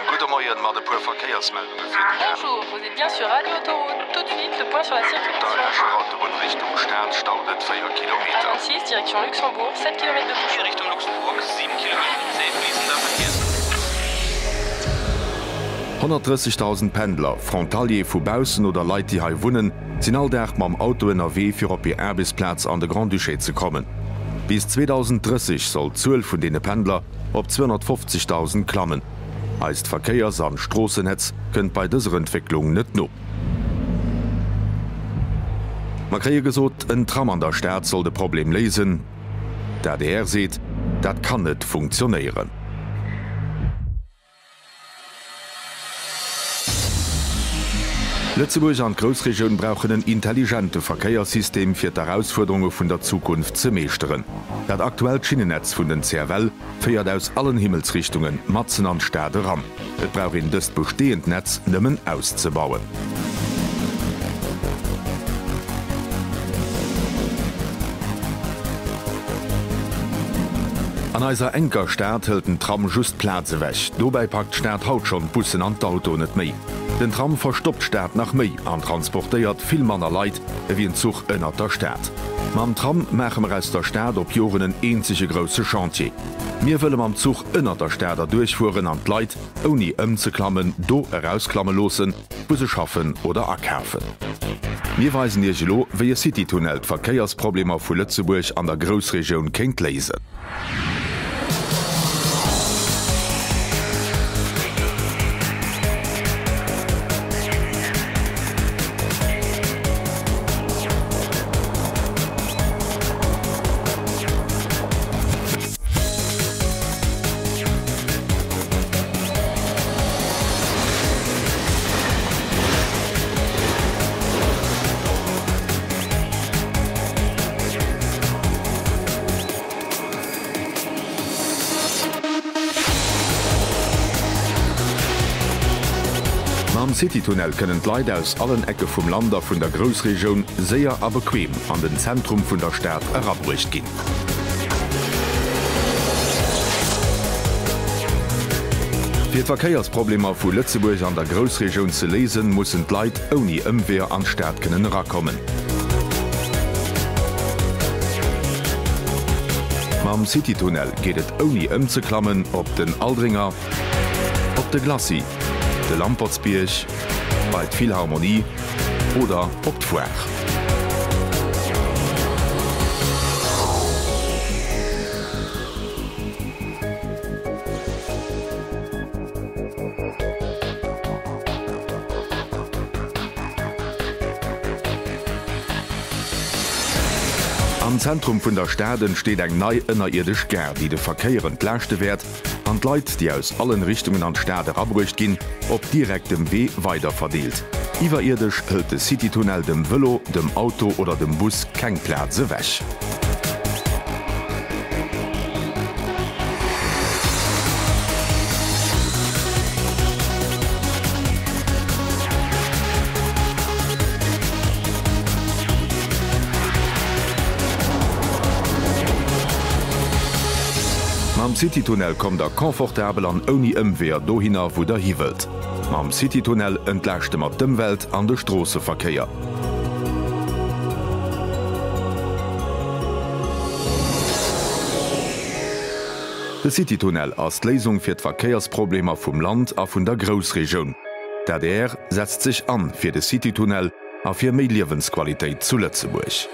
Guten Morgen, mal de paar Verkehrsmeldungen. Bonjour, vous êtes bien sur Radio Autoroute. Tout de suite, le point sur la Der circulation. Escher-Autobahn Richtung Stern staudet 4 Kilometer. A26, direction Luxembourg, 7 km de bouchon. Hier Richtung Luxemburg, 7 Kilometer, 10 fließender Verkehrs. 130.000 Pendler, Frontalier vu Bausen oder Leiit die hai wunnen, sinn alldach mam Auto NRW fir op ihr Erbisplatz an de Grand Duché ze kommen. Bis 2030 soll 12 vun dee Pendler op 250.000 klammen. Heist Verkeiers an Strossennetz kënnt bei dëser Entwicklung net no. Ma kree gesot, en Tram an der Stadt soll de Problem lesen. Der DR seet, dat kann net funktionieren. Lützeburg an Großregionen brauchen ein intelligente Verkehrssystem für die Herausforderungen von der Zukunft zu meistern. Das aktuelle Schienennetz von den CRL fährt aus allen Himmelsrichtungen Matzen an Städte ran. Es braucht das bestehende Netz nimmer auszubauen. An eiser enker Stadt hält den Tram just Plätze weg. Dabei packt Stadt haut schon Bussen an d'Auto nicht mehr. Den Tram verstoppt Stadt nach mehr und transportiert viel Manner Leid wie ein Zug innerhalb der Stadt. Mam Tram machen wir aus der Stadt op Joren ein einzige große Chantier. Wir wollen am Zug innerhalb der Städte durchfuhren und Leid ohne umzuklammen, do herausklammen losen, Busse schaffen oder abkaufen. Wir weisen ihr Gelo, wie ihr Citytunnel die Verkehrsprobleme von Lützeburg an der Großregion kennt lesen. Am Citytunnel können Leute aus allen Ecken vom Land von der Großregion sehr aber bequem an den Zentrum von der Stadt herabbricht gehen. Für die Verkehrsprobleme von Lützeburg an der Großregion zu lesen, müssen die Leute ohne Umwehr an die Stadt rankommen. Am Citytunnel geht es ohne umzuklammen ob den Aldringer, ob den Glassi, de Lampertsbierg, bei d Philharmonie oder op d'Foire. Am Zentrum vun der Städen steht eng nei ënnerirdisch Gär, die de Verkehr entlächte werd, an Leiit, die aus allen Richtungen an Städte abbricht gin, op direktem Weh weiter verdeelt. Iwerirdisch hält de Citytunnel dem Velo, dem Auto oder dem Bus keng Plätze weg. Am Citytunnel kommt der komfortabel an oni ëmwehr dohinner wo der hiwelt. Am Citytunnel entlächte mat dem Welt an de Strasseverkeier. De Citytunnel ass d'Lesung fir d'Verkeiersprobleme vum Land a vun der Großregion. Der DR setzt sich an fir de Citytunnel a fir méi Liwensqualitéit zu Lützeburg.